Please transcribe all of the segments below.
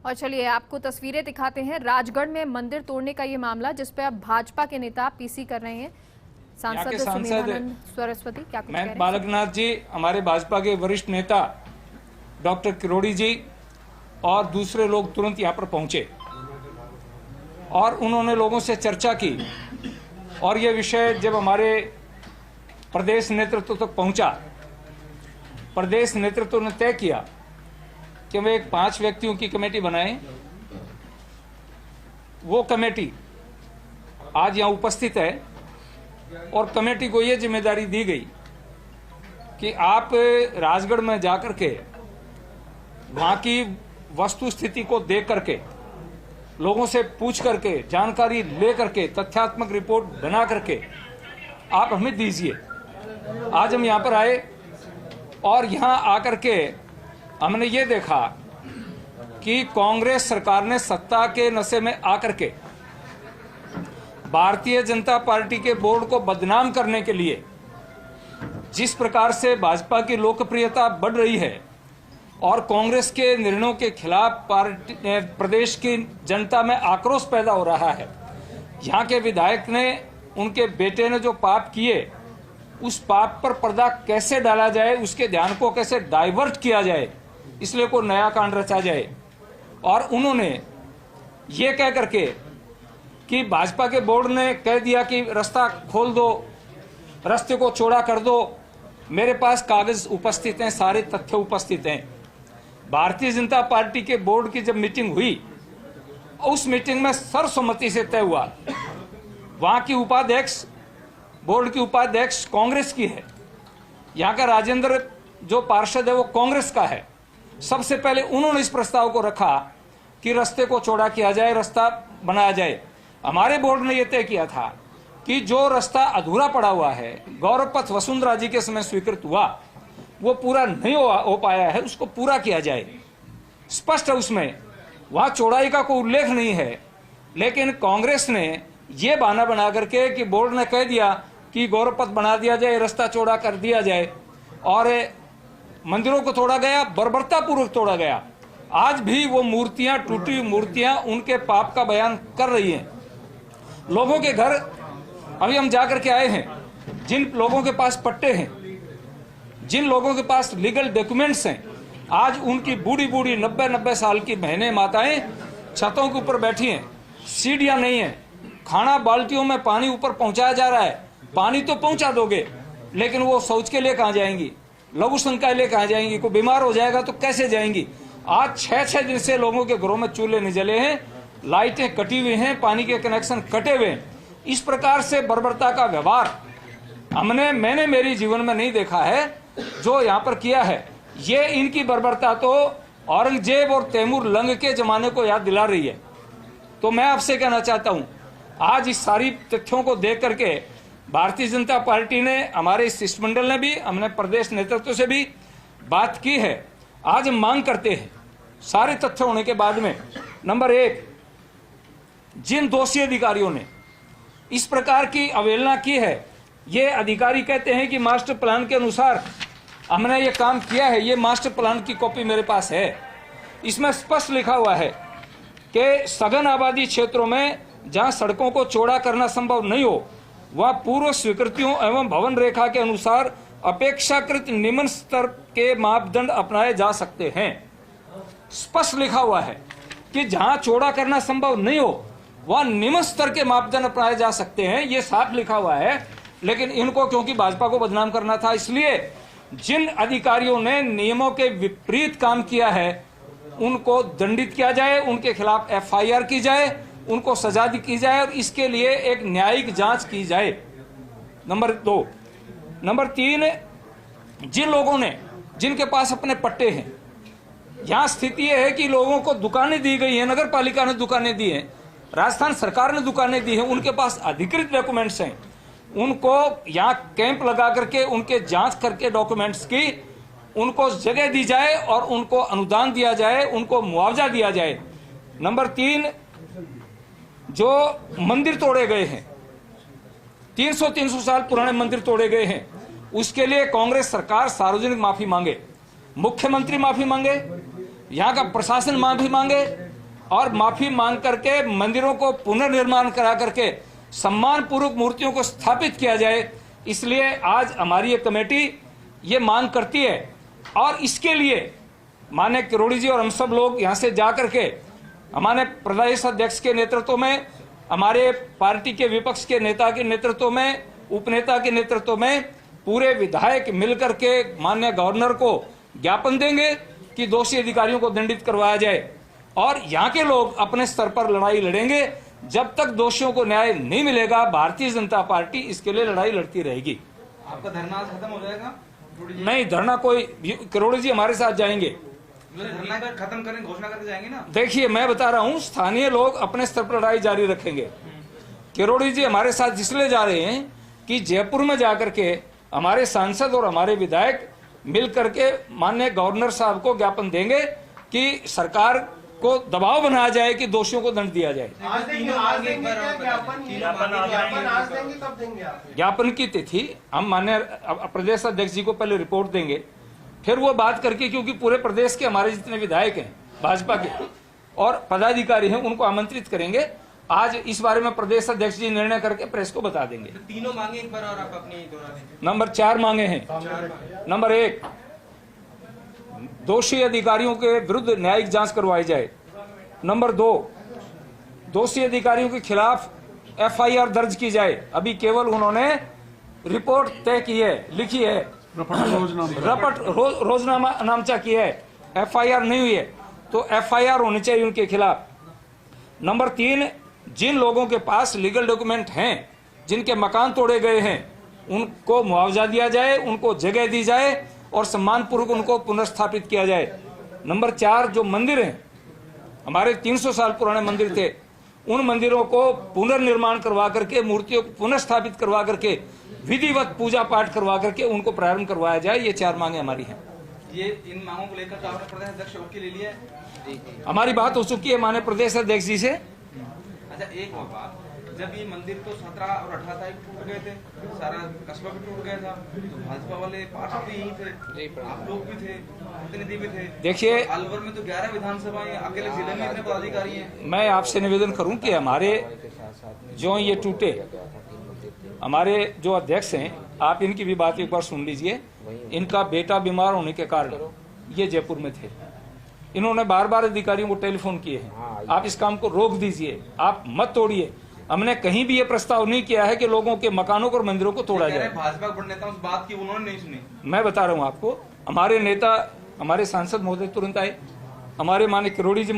और चलिए आपको तस्वीरें दिखाते हैं राजगढ़ में मंदिर तोड़ने का ये मामला, जिस पे अब भाजपा के नेता पीसी कर रहे हैं। सांसद सुमेधानंद सरस्वती क्या कुछ कह रहे हैं? बालकनाथ जी, हमारे भाजपा के वरिष्ठ नेता डॉक्टर किरोड़ी जी और दूसरे लोग तुरंत यहाँ पर पहुंचे और उन्होंने लोगों से चर्चा की और ये विषय जब हमारे प्रदेश नेतृत्व तक पहुंचा, प्रदेश नेतृत्व ने तय किया कि वे 5 व्यक्तियों की कमेटी बनाएं। वो कमेटी आज यहाँ उपस्थित है और कमेटी को ये जिम्मेदारी दी गई कि आप राजगढ़ में जाकर के वहाँ की वस्तु स्थिति को देख करके, लोगों से पूछ करके, जानकारी ले करके, तथ्यात्मक रिपोर्ट बना करके आप हमें दीजिए। आज हम यहाँ पर आए और यहाँ आकर के हमने ये देखा कि कांग्रेस सरकार ने सत्ता के नशे में आकर के भारतीय जनता पार्टी के बोर्ड को बदनाम करने के लिए जिस प्रकार से भाजपा की लोकप्रियता बढ़ रही है और कांग्रेस के निर्णयों के खिलाफ प्रदेश की जनता में आक्रोश पैदा हो रहा है। यहाँ के विधायक ने, उनके बेटे ने जो पाप किए, उस पाप पर पर्दा कैसे डाला जाए, उसके ध्यान को कैसे डाइवर्ट किया जाए, इसलिए कोई नया कांड रचा जाए। और उन्होंने ये कह करके कि भाजपा के बोर्ड ने कह दिया कि रास्ता खोल दो, रास्ते को चौड़ा कर दो। मेरे पास कागज उपस्थित हैं, सारे तथ्य उपस्थित हैं। भारतीय जनता पार्टी के बोर्ड की जब मीटिंग हुई, उस मीटिंग में सर्वसम्मति से तय हुआ, वहां की उपाध्यक्ष, बोर्ड की उपाध्यक्ष कांग्रेस की है, यहाँ का राजेंद्र जो पार्षद है वो कांग्रेस का है। सबसे पहले उन्होंने इस प्रस्ताव को रखा कि रास्ते को चौड़ा किया जाए, रास्ता बनाया जाए। हमारे बोर्ड ने यह तय किया था कि जो रास्ता अधूरा पड़ा हुआ है, गौरव पथ वसुंधरा जी के समय स्वीकृत हुआ, वो पूरा नहीं हो पाया है, उसको पूरा किया जाए। स्पष्ट है उसमें, वहां चौड़ाई का कोई उल्लेख नहीं है। लेकिन कांग्रेस ने यह बहाना बना करके कि बोर्ड ने कह दिया कि गौरव पथ बना दिया जाए, रास्ता चौड़ा कर दिया जाए, और मंदिरों को तोड़ा गया, बर्बरतापूर्वक तोड़ा गया। आज भी वो मूर्तियां, टूटी मूर्तियां उनके पाप का बयान कर रही हैं। लोगों के घर अभी हम जाकर के आए हैं, जिन लोगों के पास पट्टे हैं, जिन लोगों के पास लीगल डॉक्यूमेंट्स हैं, आज उनकी बूढ़ी बूढ़ी 90-90 साल की बहनें, माताएं छतों के ऊपर बैठी हैं, सीढ़ियां नहीं है, खाना बाल्टियों में पानी ऊपर पहुंचाया जा रहा है। पानी तो पहुंचा दोगे, लेकिन वो शौच के लिए कहाँ जाएंगी, लघु शंका के लिए कहाँ जाएंगी, कोई बीमार हो जाएगा तो कैसे जाएंगी। आज 6-6 दिन से लोगों के घरों में चूल्हे नहीं जले हैं, लाइटें कटी हुई हैं, पानी के कनेक्शन कटे हुए हैं। इस प्रकार से बर्बरता का व्यवहार मैंने मेरी जीवन में नहीं देखा है जो यहाँ पर किया है। ये इनकी बर्बरता तो औरंगजेब और तैमूर लंग के जमाने को याद दिला रही है। तो मैं आपसे कहना चाहता हूँ, आज इस सारी तथ्यों को देख करके भारतीय जनता पार्टी ने, हमारे इस शिष्टमंडल ने भी, हमने प्रदेश नेतृत्व से भी बात की है। आज हम मांग करते हैं, सारे तथ्य होने के बाद में, नंबर 1, जिन दोषी अधिकारियों ने इस प्रकार की अवहेलना की है, ये अधिकारी कहते हैं कि मास्टर प्लान के अनुसार हमने ये काम किया है। ये मास्टर प्लान की कॉपी मेरे पास है, इसमें स्पष्ट लिखा हुआ है कि सघन आबादी क्षेत्रों में जहां सड़कों को चौड़ा करना संभव नहीं हो, वहां पूर्व स्वीकृतियों एवं भवन रेखा के अनुसार अपेक्षाकृत निम्न स्तर के मापदंड अपनाए जा सकते हैं। स्पष्ट लिखा हुआ है कि जहां चौड़ा करना संभव नहीं हो, वहां निम्न स्तर के मापदंड अपनाए जा सकते हैं। ये साफ लिखा हुआ है। लेकिन इनको क्योंकि भाजपा को बदनाम करना था, इसलिए जिन अधिकारियों ने नियमों के विपरीत काम किया है उनको दंडित किया जाए, उनके खिलाफ FIR की जाए, उनको सजा की जाए और इसके लिए एक न्यायिक जांच की जाए। नंबर 2। नंबर 3, जिन लोगों ने, जिनके पास अपने पट्टे हैं, यहां स्थिति यह है कि लोगों को दुकानें दी गई हैं, नगर पालिका ने दुकानें दी हैं, राजस्थान सरकार ने दुकानें दी हैं, उनके पास अधिकृत डॉक्यूमेंट्स हैं, उनको यहाँ कैंप लगा करके उनके जांच करके डॉक्यूमेंट्स की उनको जगह दी जाए और उनको अनुदान दिया जाए, उनको मुआवजा दिया जाए। नंबर 3, जो मंदिर तोड़े गए हैं, 300 साल पुराने मंदिर तोड़े गए हैं, उसके लिए कांग्रेस सरकार सार्वजनिक माफी मांगे, मुख्यमंत्री माफी मांगे, यहाँ का प्रशासन माफी मांगे, और माफी मांग करके मंदिरों को पुनर्निर्माण करा करके सम्मान पूर्वक मूर्तियों को स्थापित किया जाए। इसलिए आज हमारी ये कमेटी ये मांग करती है और इसके लिए माननीय किरोड़ी जी और हम सब लोग यहाँ से जा करके हमारे प्रदेश अध्यक्ष के नेतृत्व में, हमारे पार्टी के विपक्ष के नेता के नेतृत्व में, उपनेता के नेतृत्व में पूरे विधायक मिलकर के माननीय गवर्नर को ज्ञापन देंगे कि दोषी अधिकारियों को दंडित करवाया जाए और यहाँ के लोग अपने स्तर पर लड़ाई लड़ेंगे। जब तक दोषियों को न्याय नहीं मिलेगा भारतीय जनता पार्टी इसके लिए लड़ाई लड़ती रहेगी। आपका धरना आज खत्म हो जाएगा? नहीं, धरना कोई, किरोड़ी जी हमारे साथ जाएंगे, धरना खत्म करें, घोषणा करके जाएंगे ना। देखिए मैं बता रहा हूँ, स्थानीय लोग अपने स्तर पर लड़ाई जारी रखेंगे। किरोड़ी जी हमारे साथ इसलिए जा रहे हैं कि जयपुर में जाकर के हमारे सांसद और हमारे विधायक मिल करके माननीय गवर्नर साहब को ज्ञापन देंगे कि सरकार को दबाव बनाया जाए कि दोषियों को दंड दिया जाए। ज्ञापन की तिथि हम माननीय प्रदेश अध्यक्ष जी को पहले रिपोर्ट देंगे, फिर वो बात करके, क्योंकि पूरे प्रदेश के हमारे जितने विधायक हैं भाजपा के और पदाधिकारी हैं उनको आमंत्रित करेंगे। आज इस बारे में प्रदेश अध्यक्ष जी निर्णय करके प्रेस को बता देंगे। तो तीनों मांगे एक बार और आप अपनी दोहरा दें। नंबर 4 मांगे हैं। नंबर 1, दोषी अधिकारियों के विरुद्ध न्यायिक जांच करवाई जाए। नंबर 2, दोषी अधिकारियों के खिलाफ FIR दर्ज की जाए। अभी केवल उन्होंने रिपोर्ट तय की है, लिखी है, रपट रोजनामा नामचा की है, FIR नहीं हुई है, तो FIR होनी चाहिए उनके खिलाफ। नंबर 3, जिन लोगों के पास लीगल डॉक्यूमेंट हैं, जिनके मकान तोड़े गए हैं, उनको मुआवजा दिया जाए, उनको जगह दी जाए और सम्मानपूर्वक उनको पुनर्स्थापित किया जाए। नंबर 4, जो मंदिर हैं, हमारे 300 साल पुराने मंदिर थे, उन मंदिरों को पुनर्निर्माण करवा करके, मूर्तियों को पुनर्स्थापित करवा करके, विधिवत पूजा पाठ करवा करके उनको प्रारंभ करवाया जाए। ये 4 मांगे हमारी हैं। ये इन मांगों को लेकर तो आपने प्रदेश अध्यक्ष के लिए लिया है? हमारी बात हो चुकी है माननीय प्रदेश अध्यक्ष जी से। अच्छा, एक और बात, जब ये मंदिर तो 17 और 18 तारीख टूट गए थे, सारा कस्बा भी टूट गया था, तो भाजपा वाले पार्षद भी यही थे, आप लोग भी थे, प्रतिनिधि भी थे। देखिए, अलवर में तो 11 विधानसभाएं, अकेले जिले में इतने पदाधिकारी हैं। मैं आपसे निवेदन करूं कि हमारे जो ये टूटे, हमारे जो अध्यक्ष हैं, आप इनकी भी बात एक बार सुन लीजिए। इनका बेटा बीमार होने के कारण ये जयपुर में थे। इन्होंने बार बार अधिकारियों को टेलीफोन किए हैं, आप इस काम को रोक दीजिए, आप मत तोड़िए। हमने कहीं भी ये प्रस्ताव नहीं किया है कि लोगों के मकानों को और मंदिरों को तोड़ा जाए। भाजपा के बड़े नेता उस बात की उन्होंने नहीं सुनी। मैं बता रहा हूँ आपको, हमारे नेता, हमारे सांसद महोदय तुरंत आए, हमारे माननीय किरोड़ी जी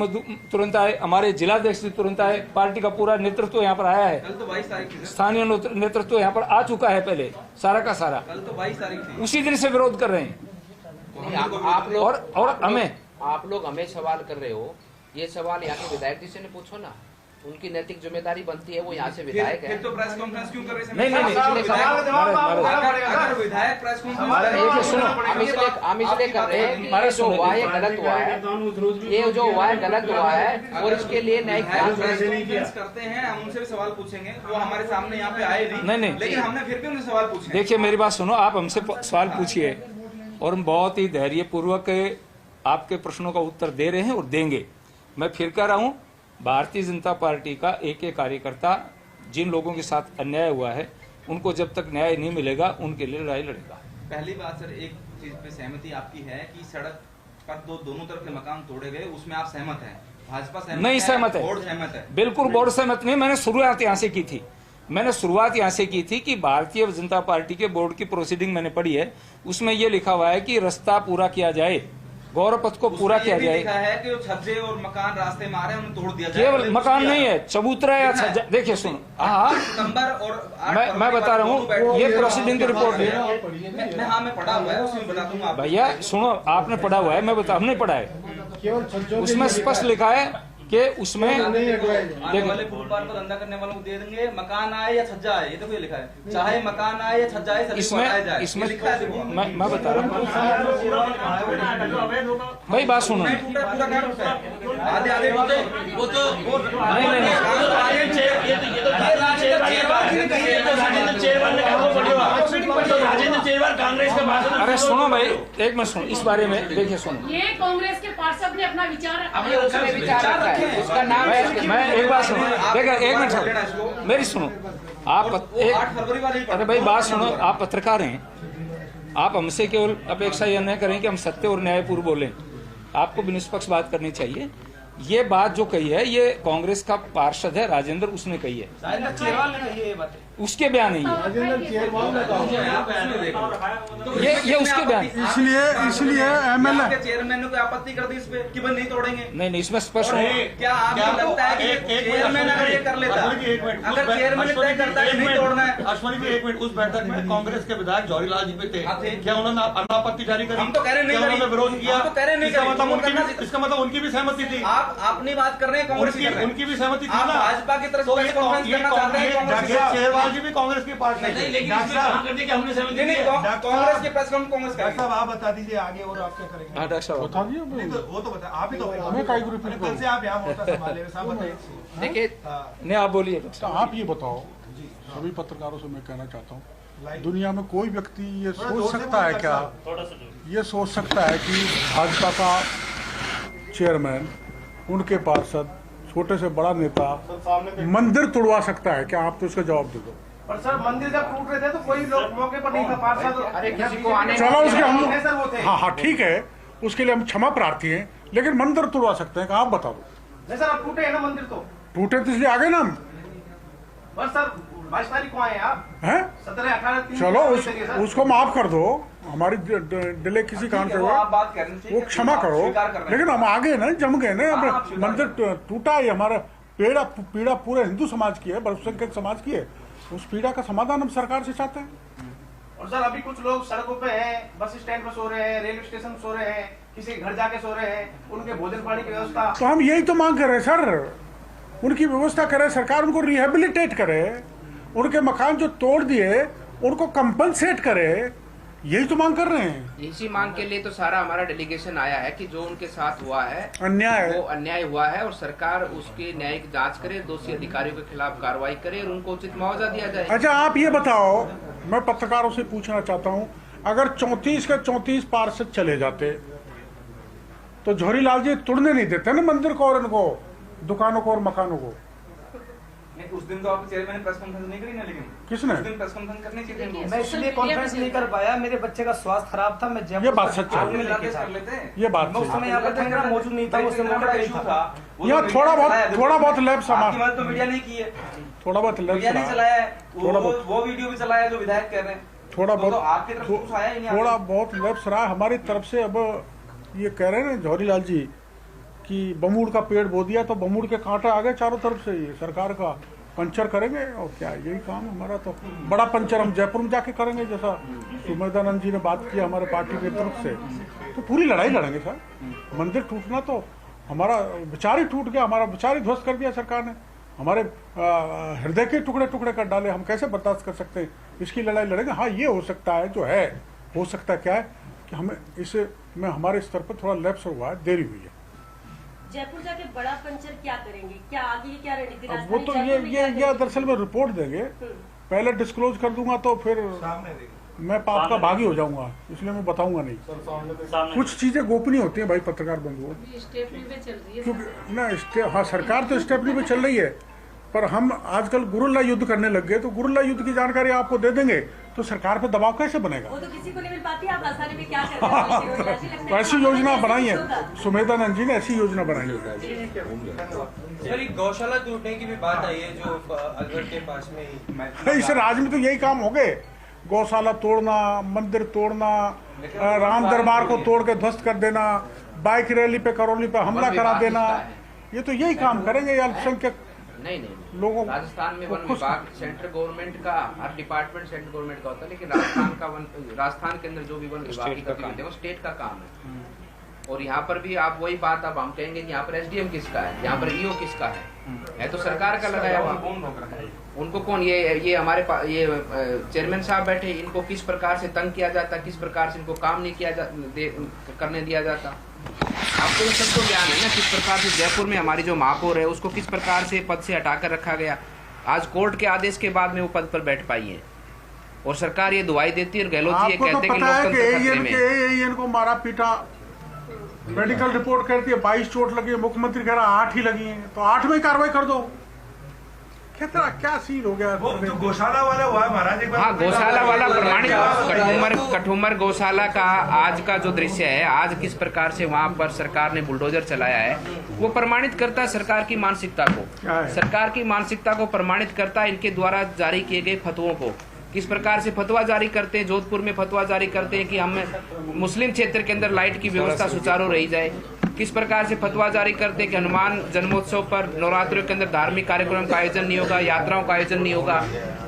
तुरंत आए, हमारे जिलाध्यक्ष जी तुरंत आए, पार्टी का पूरा नेतृत्व यहाँ पर आया है। कल तो 22 तारीख थी। स्थानीय नेतृत्व यहाँ पर आ चुका है पहले, सारा का सारा। कल तो 22 तारीख थी। उसी दिन से विरोध कर रहे हैं। आप लोग हमें सवाल कर रहे हो, ये सवाल यहाँ के विधायक जी से ने पूछो ना, उनकी नैतिक जिम्मेदारी बनती है, वो यहाँ से विधायक है। फिर तो प्रेस कॉन्फ्रेंस क्यों कर रहे हैं? नहीं, विधायक प्रेस कॉन्फ्रेंस सुनो, हम इसलिए कर रहे हैं कि जो हुआ है गलत हुआ है, ये जो हुआ है गलत हुआ है और इसके लिए न्यायिक जांच करते हैं। हम उनसे भी सवाल पूछेंगे, वो हमारे सामने यहाँ पे आए नहीं, लेकिन हमने फिर भी उनसे सवाल पूछे। देखिए मेरी बात सुनो, आप हमसे सवाल पूछिए और हम बहुत ही धैर्यपूर्वक आपके प्रश्नों का उत्तर दे रहे हैं और देंगे। मैं फिर कह रहा हूँ, भारतीय जनता पार्टी का एक एक कार्यकर्ता जिन लोगों के साथ अन्याय हुआ है उनको जब तक न्याय नहीं मिलेगा उनके लिए लड़ाई लड़ेगा। पहली बात सर, एक चीज पे सहमति आपकी है कि सड़क पर दोनों तरफ के मकान तोड़े गए, उसमें आप सहमत हैं? भाजपा सहमत नहीं सहमत है, बोर्ड सहमत है? बिल्कुल बोर्ड सहमत नहीं। मैंने शुरुआत यहाँ से की थी कि भारतीय जनता पार्टी के बोर्ड की प्रोसीडिंग मैंने पढ़ी है, उसमें यह लिखा हुआ है कि रास्ता पूरा किया जाए, गौरव पथ को पूरा किया जाए। लिखा है कि छज्जे और मकान रास्ते में आ रहे हैं, उन्हें तोड़ दिया जाए। केवल मकान नहीं है, चबूतरा या छज्जा। देखिए सुनो, सितंबर और मैं बता रहा हूँ, ये प्रोसीडिंग की रिपोर्ट है। मैं पढ़ा हुआ है, उसमें बता दूंगा। भैया सुनो, आपने पढ़ा हुआ है, मैं बता, हमने पढ़ा है, उसमें स्पष्ट लिखा है कि उसमें आने वाले फुटपाथ पर धंधा करने वालों को दे देंगे, मकान आए या छज्जा आए, ये तो कोई लिखा है, चाहे मकान आए या छज्जा आए, इसमें मैं बता रहा हूँ भाई, बात सुनो। अरे सुनो भाई, एक मिनट सुनो, इस बारे में देखिए सुनो, ये कांग्रेस के पार्षद ने अपना विचार उसका नाम मैं एक बात सुनो, देखो एक मिनट सुनो, मेरी सुनो, आप 8 फरवरी वाली अरे भाई बात सुनो, आप पत्रकार हैं, आप हमसे केवल अपेक्षा यह न करें कि हम सत्य और न्यायपूर्ण बोलें, आपको भी निष्पक्ष बात करनी चाहिए। ये बात जो कही है ये कांग्रेस का पार्षद है राजेंद्र, उसने कही है, उसके बयान नहीं है, ये उसके बयान। इसलिए एमएलए चेयरमैन ने कोई आपत्ति कर दी इस पे कि भाई नहीं तोड़ेंगे? नहीं इसमें स्पष्ट है। क्या आपको लगता है कि चेयरमैन अगर ये कर लेता, अगर चेयरमैन तय करता है नहीं तोड़ना है? अश्वनी जी 1 मिनट, उस बैठक में कांग्रेस के विधायक जौहरी लाल जी पे थे, क्या उन्होंने अनापत्ति जारी करी? हम तो कह रहे नहीं, उन्होंने विरोध किया? हम तो कह रहे नहीं, इसका मतलब उनकी भी सहमति थी। आप अपनी बात कर रहे हैं, कांग्रेस की उनकी भी सहमति थी आप ना। भाजपा की तरफ से कॉन्फ्रेंस करना चाहते हैं कांग्रेस के? शेरवाल जी भी कांग्रेस की पार्टी नहीं, कांग्रेस के प्रेस कांग्रेस का साहब आप बता दीजिए आगे और आप क्या करेंगे? हाँ डॉक्टर साहब बता दीजिए, वो तो बता, आप ही तो मैं काई ग्रुप कल से आप यहाँ मोर्चा संभाले हुए, साहब बताइए। देखिए, नहीं आप बोलिए। तो आप ये बताओ, सभी पत्रकारों से मैं कहना चाहता हूँ, दुनिया में कोई व्यक्ति ये सोच सकता है क्या, ये सोच सकता है कि भाजपा का चेयरमैन, उनके पार्षद, छोटे से बड़ा नेता मंदिर तोड़वा सकता है क्या? आप तो इसका जवाब दे दो। पर सर मंदिर जब टूट रहे थे तो कोई लोग मौके पर नहीं था, पार्षद अरे किसी को आने चलो उसके हम सर वो थे। हाँ ठीक है, उसके लिए हम क्षमा प्रार्थी हैं, लेकिन मंदिर तोड़वा सकते हैं क्या? आप बता दो। नहीं सर अब टूटे हैं ना मंदिर, तो टूटे तो इसलिए आगे ना हम बस सर 22 तारीख को आए आप हैं, 17-18 चलो उसको माफ कर दो, हमारी डिले किसी कारण से वो आप बात कर रहे थे, वो क्षमा करो, लेकिन हम आगे ना जम गए ना। मंदिर टूटा है, हमारा पीड़ा पूरे हिंदू समाज की है, बहुसंख्यक समाज की है, उस पीड़ा का समाधान हम सरकार से चाहते हैं। और सर अभी कुछ लोग सड़कों पे हैं, बस स्टैंड पर सो रहे हैं, रेलवे स्टेशन सो रहे हैं, किसी के घर जाके सो रहे हैं, उनके भोजन पानी की व्यवस्था। तो हम यही तो मांग कर रहे हैं सर, उनकी व्यवस्था करे सरकार, उनको रिहेबिलिटेट करे, उनके मकान जो तोड़ दिए उनको कंपनसेट करे, यही तो मांग कर रहे हैं। इसी मांग के लिए तो सारा हमारा डेलीगेशन आया है कि जो उनके साथ हुआ है अन्याय, वो अन्याय हुआ है और सरकार उसकी न्यायिक जांच करे, दोषी अधिकारियों के खिलाफ कार्रवाई करे और उनको उचित मुआवजा दिया जाए। अच्छा आप ये बताओ, मैं पत्रकारों से पूछना चाहता हूँ, अगर 34 के 34 पार्षद चले जाते तो जौहरी लाल जी तोड़ने नहीं देते ना मंदिर को और इनको दुकानों को और मकानों को? नहीं, उस दिन तो आपके चेयरमैन ने प्रेस कॉन्फ्रेंस नहीं करी ना, लेकिन किसने? उस दिन प्रेस कॉन्फ्रेंस करनी चाहिए। मैं इसलिए कॉन्फ्रेंस नहीं कर पाया, मेरे बच्चे का स्वास्थ्य खराब था, मैं ये बात सच है, आपने लाके कर लेते, ये बात मैं उस समय यहाँ पर था, मौजूद नहीं था, उस समय का इशू था। यहाँ थोड़ा बहुत लैब सामान, तो मीडिया नहीं की है, थोड़ा बहुत लैब मीडिया नहीं चलाया है, थोड़ा बहुत वो वीडियो भी चलाया जो विधायक कह रहे हैं, थोड़ा तो बहुत आपकी तरफ से कुछ आया ही नहीं। थोड़ा बहुत लैब सराह हमारी तरफ से। अब ये कह रहे हैं ना जौहरी लाल जी कि बमूड़ का पेड़ बो दिया तो बमूड़ के कांटे आ गए चारों तरफ से, ये सरकार का पंचर करेंगे और क्या, यही काम हमारा। तो बड़ा पंचर हम जयपुर में जाके करेंगे, जैसा सुमेधानंद जी ने बात की हमारे पार्टी की तरफ से, तो पूरी लड़ाई लड़ेंगे सर। मंदिर टूटना तो हमारा विचार ही टूट गया, हमारा विचार ही ध्वस्त कर दिया सरकार ने, हमारे हृदय के टुकड़े टुकड़े कर डाले, हम कैसे बर्दाश्त कर सकते हैं? इसकी लड़ाई लड़ेंगे। हाँ ये हो सकता है, जो है हो सकता है क्या है कि हमें इसे में हमारे स्तर पर थोड़ा लैप्स हुआ है, देरी हुई है। जयपुर जाके बड़ा पंचर क्या करेंगे, क्या आगे क्या रणनीति? अब वो तो ये दरअसल में रिपोर्ट देंगे, पहले डिस्क्लोज कर दूंगा तो फिर मैं पाप का भागी हो जाऊंगा, इसलिए मैं बताऊंगा नहीं। कुछ चीजें गोपनीय होती हैं भाई पत्रकार बंधुओं, क्योंकि ना हाँ सरकार तो स्टेपनी पे चल रही है, पर हम आजकल गुरिल्ला युद्ध करने लग गए, तो गुरिल्ला युद्ध की जानकारी आपको दे देंगे तो सरकार पे दबाव कैसे बनेगा? वो तो किसी को नहीं मिल पाती, आप आसानी में क्या कर रहे हैं? तो ऐसी योजना बनाई है सुमेधानंद जी ने, ऐसी योजना बनाई है। सर गौशाला टूटने की भी बात आई है जो अलवर के पास में ही। इस राज्य में तो यही काम हो गए, गौशाला तोड़ना, मंदिर तोड़ना, राम दरबार को तोड़ के ध्वस्त कर देना, बाइक रैली पे करौली पे हमला करा देना, ये तो यही काम करेंगे अल्पसंख्यक नहीं लोगों। राजस्थान में वन विभाग सेंट्रल गवर्नमेंट का, हर डिपार्टमेंट सेंट्रल गवर्नमेंट का होता है, लेकिन राजस्थान के अंदर जो भी वन विभाग की गतिविधि है वो स्टेट का काम है। और यहाँ पर भी आप वही बात अब हम कहेंगे कि यहाँ पर एसडीएम किसका है, यहाँ पर ईओ किसका है तो सरकार का लगाया हुआ। उनको कौन, ये हमारे ये चेयरमैन साहब बैठे, इनको किस प्रकार से तंग किया जाता, किस प्रकार से इनको काम नहीं किया करने दिया जाता, आपको तो सबको ज्ञान है ना। किस प्रकार से जयपुर में हमारी जो महापौर है उसको किस प्रकार से पद से हटाकर रखा गया, आज कोर्ट के आदेश के बाद में वो पद पर बैठ पाई है और सरकार ये दुआई देती है और गहलोत जी ये कहते हैं कि लोकतंत्र खतरे में। इनको मारा पीटा मेडिकल रिपोर्ट कहती है 22 चोट लगी है, मुख्यमंत्री कह रहा 8 ही लगी हैं, तो 8 में कार्रवाई कर दो। क्या सीन हो गया? वो जो गौशाला वाला हुआ है महाराज, एक बार हाँ, गौशाला वाला प्रमाणित कठुमर गौशाला का आज का जो दृश्य है, आज किस प्रकार से वहाँ पर सरकार ने बुलडोजर चलाया है, वो प्रमाणित करता है सरकार की मानसिकता को। सरकार की मानसिकता को प्रमाणित करता है इनके द्वारा जारी किए गए फतवों को। किस प्रकार से फतवा जारी करते हैं, जोधपुर में फतवा जारी करते हैं कि हम मुस्लिम क्षेत्र के अंदर लाइट की व्यवस्था सुचारू रही जाए। किस प्रकार से फतवा जारी करते हैं कि हनुमान जन्मोत्सव पर नवरात्रों के अंदर धार्मिक कार्यक्रम का आयोजन नहीं होगा, यात्राओं का आयोजन नहीं होगा।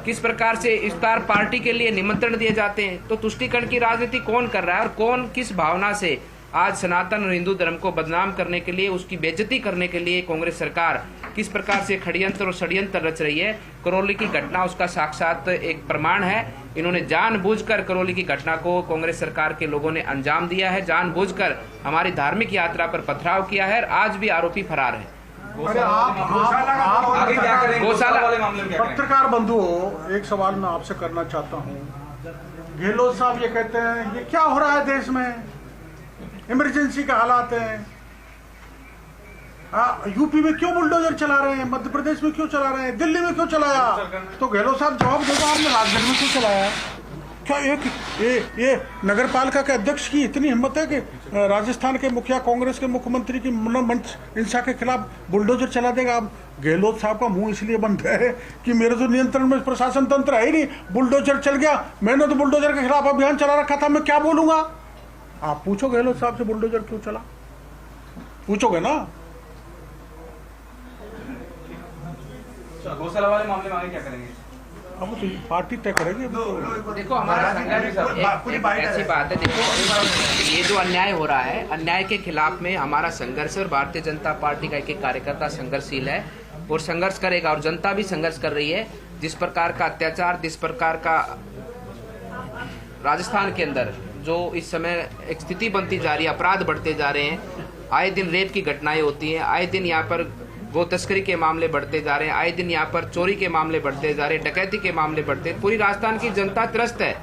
किस प्रकार से इफ्तार पार्टी के लिए निमंत्रण दिए जाते हैं। तो तुष्टीकरण की राजनीति कौन कर रहा है और कौन किस भावना से आज सनातन और हिंदू धर्म को बदनाम करने के लिए, उसकी बेइज्जती करने के लिए कांग्रेस सरकार किस प्रकार से षड्यंत्र और षड्यंत्र रच रही है। करौली की घटना उसका साक्षात एक प्रमाण है। इन्होंने जानबूझकर करौली की घटना को कांग्रेस सरकार के लोगों ने अंजाम दिया है, जानबूझकर हमारी धार्मिक यात्रा पर पथराव किया है। आज भी आरोपी फरार है। गौशाला वाले मामले में पत्रकार बंधुओं, एक सवाल मैं आपसे करना चाहता हूँ। गहलोत साहब ये कहते हैं ये क्या हो रहा है देश में, इमरजेंसी का हालात है। यूपी में क्यों बुलडोजर चला रहे हैं, मध्य प्रदेश में क्यों चला रहे हैं, दिल्ली में क्यों चलाया? तो गहलोत साहब जवाब देगा आपने राजगढ़ में क्यों चलाया? क्या ये नगर पालिका के अध्यक्ष की इतनी हिम्मत है कि राजस्थान के मुखिया, कांग्रेस के मुख्यमंत्री की मंच हिंसा के खिलाफ बुलडोजर चला देगा? अब गहलोत साहब का मुंह इसलिए बंद है कि मेरे तो नियंत्रण में प्रशासन तंत्र है ही नहीं, बुलडोजर चल गया, मैंने तो बुलडोजर के खिलाफ अभियान चला रखा था, मैं क्या बोलूंगा? आप पूछो गहलोत साहब से बुलडोजर क्यों चला, पूछोगे ना? गौशाला वाले मामले में आगे क्या करेंगे? अब तो पार्टी तय करेगी। देखो हमारा संघर्ष ऐसी बात है, देखो ये जो अन्याय हो रहा है, अन्याय के खिलाफ में हमारा संघर्ष और भारतीय जनता पार्टी का एक कार्यकर्ता संघर्षशील है और संघर्ष करेगा और जनता भी संघर्ष कर रही है। जिस प्रकार का अत्याचार, जिस प्रकार का राजस्थान के अंदर जो इस समय एक स्थिति बनती जा रही है, अपराध बढ़ते जा रहे हैं, आए दिन रेप की घटनाएं होती हैं, आए दिन यहाँ पर गो तस्करी के मामले बढ़ते जा रहे हैं, आए दिन यहाँ पर चोरी के मामले बढ़ते जा रहे हैं, डकैती के मामले बढ़ते हैं। पूरी राजस्थान की जनता त्रस्त है,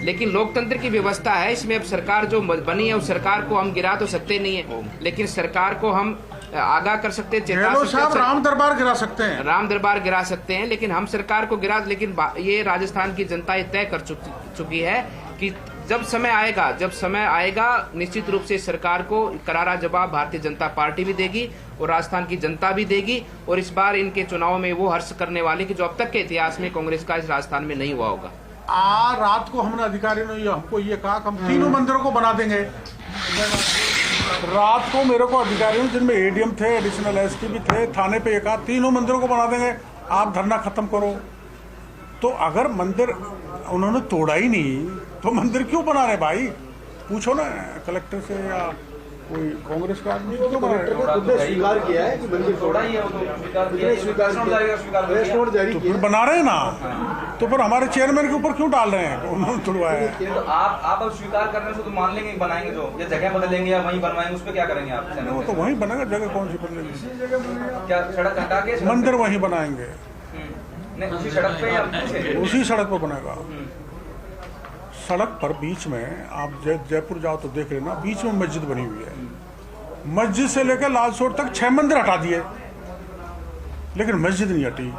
लेकिन लोकतंत्र की व्यवस्था है, इसमें अब सरकार जो बनी है उस सरकार को हम गिरा तो सकते नहीं है, लेकिन सरकार को हम आगाह कर सकते हैं, चेता सकते हैं। राम दरबार गिरा सकते हैं, राम दरबार गिरा सकते हैं, लेकिन हम सरकार को गिरा, लेकिन ये राजस्थान की जनता ये तय कर चुकी है कि जब समय आएगा निश्चित रूप से सरकार को करारा जवाब भारतीय जनता पार्टी भी देगी और राजस्थान की जनता भी देगी। और इस बार इनके चुनाव में वो हर्ष करने वाले कि जो अब तक के इतिहास में कांग्रेस का इस राजस्थान में नहीं हुआ होगा। रात को हमने अधिकारियों ने हमको ये कहा कि हम तीनों मंदिरों को बना देंगे। रात को मेरे को अधिकारियों जिनमें एडीएम थे, एडिशनल एसपी भी थे, थाने पे ये कहा तीनों मंदिरों को बना देंगे, आप धरना खत्म करो। तो अगर मंदिर उन्होंने तोड़ा ही नहीं तो मंदिर क्यों बना रहे भाई? पूछो ना कलेक्टर से या कोई कांग्रेस का आदमी क्यों बना रहे? स्वीकार किया है कि मंदिर तोड़ा ही है, वो तो स्वीकार जारी तो फिर बना रहे हैं ना, तो फिर हमारे चेयरमैन के ऊपर क्यों डाल रहे हैं उन्होंने तोड़वाया है? तो आप अब स्वीकार करने से तो मान लेंगे बनाएंगे, जो या जगह बदलेंगे या वहीं बनवाएंगे, उस पर क्या करेंगे आप? वो तो वहीं बनेगा, जगह कौन सी बदलेगी? क्या सड़क हटा के मंदिर वहीं बनाएंगे, उसी सड़क पे या उसी सड़क पर बनेगा। सड़क पर बीच में आप जयपुर जाओ तो देख लेना, बीच में मस्जिद बनी हुई है। मस्जिद से लेकर लालसोट तक 6 मंदिर हटा दिए, लेकिन मस्जिद नहीं हटी।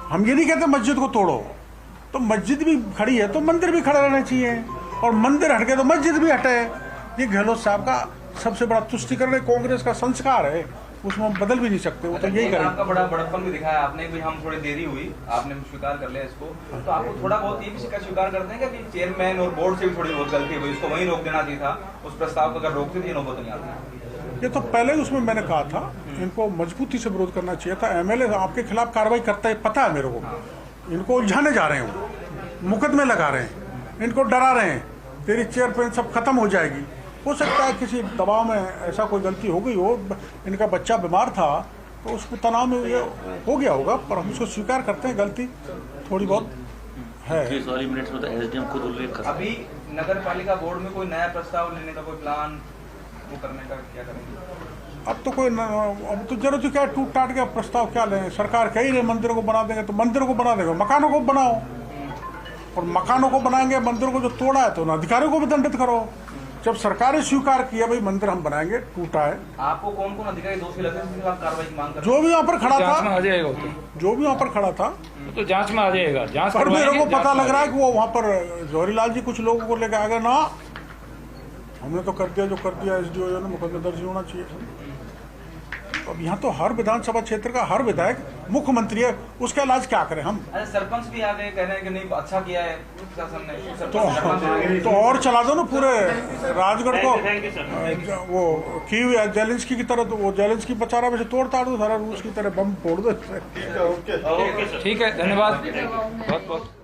हम ये नहीं कहते मस्जिद को तोड़ो, तो मस्जिद भी खड़ी है तो मंदिर भी खड़ा रहना चाहिए, और मंदिर हट गए तो मस्जिद भी हटे। ये गहलोत साहब का सबसे बड़ा तुष्टिकरण कांग्रेस का संस्कार है, उसमें हम बदल भी नहीं सकते। वो तो यही करेंगे। आपका बड़ा बड़प्पन भी दिखाया आपने कि हम थोड़ी देरी हुई, आपने स्वीकार कर लिया इसको, तो आपको थोड़ा बहुत ये भी स्वीकार करते हैं कि चेयरमैन और बोर्ड से भी थोड़ी बहुत गलती हुई, इसको वहीं रोक देना चाहिए था, उस प्रस्ताव को अगर रोकते थे नौबत नहीं आती। ये तो पहले उसमें मैंने कहा था इनको मजबूती से विरोध करना चाहिए था। एमएलए आपके खिलाफ कार्रवाई करता है, पता है मेरे को, इनको उलझाने जा रहे हैं, मुकदमे लगा रहे हैं, इनको डरा रहे हैं, तेरी चेयरमैन सब खत्म हो जाएगी। हो सकता है किसी दबाव में ऐसा कोई गलती हो गई हो, इनका बच्चा बीमार था तो उसको तनाव में ये हो गया होगा, पर हम उसको स्वीकार करते हैं, गलती थोड़ी बहुत है। अभी नगर पालिका बोर्ड में कोई नया प्रस्ताव लेने का कोई प्लान वो करने का क्या करेंगे? अब तो कोई अब तो जरूरत ही क्या, टूट टाट के प्रस्ताव क्या लें? सरकार कह ही रहे मंदिरों को बना देंगे, तो मंदिरों को बना देंगे, मकानों को बनाओ, और मकानों को बनाएंगे, मंदिरों को जो तोड़ा है तो अधिकारियों को भी दंडित करो। जब सरकार ने स्वीकार किया भाई मंदिर हम बनाएंगे, टूटा है, आपको कौन कौन अधिकारी दोषी लगे जिनके खिलाफ कार्रवाई की मांग कर? जो भी यहाँ पर खड़ा जांच में था, आ जाएगा जो भी वहाँ पर खड़ा था, तो जांच में आ जाएगा। जांच पर मेरे करवाएंगे, को पता जांच में लग आ रहा है जाएगा। कि वो वहाँ पर जवाहरीलाल जी कुछ लोगों को लेकर आ गए ना, हमने तो कर दिया जो कर दिया, एसडीओ जो ने मुकदमा दर्ज होना चाहिए। अब यहाँ तो हर विधानसभा क्षेत्र का हर विधायक मुख्यमंत्री है, उसका इलाज क्या करें हम? अरे सरपंच भी आ गए कह रहे हैं कि नहीं अच्छा किया है प्रशासन ने। तो और चला दो ना पूरे राजगढ़ को, वो की जेलेंस्की की तरह, तो वो जेलेंस्की बचा रहा, वैसे तोड़ ताड़ दो सारा, रूस की तरह बम फोड़ दो। ठीक है, धन्यवाद बहुत बहुत।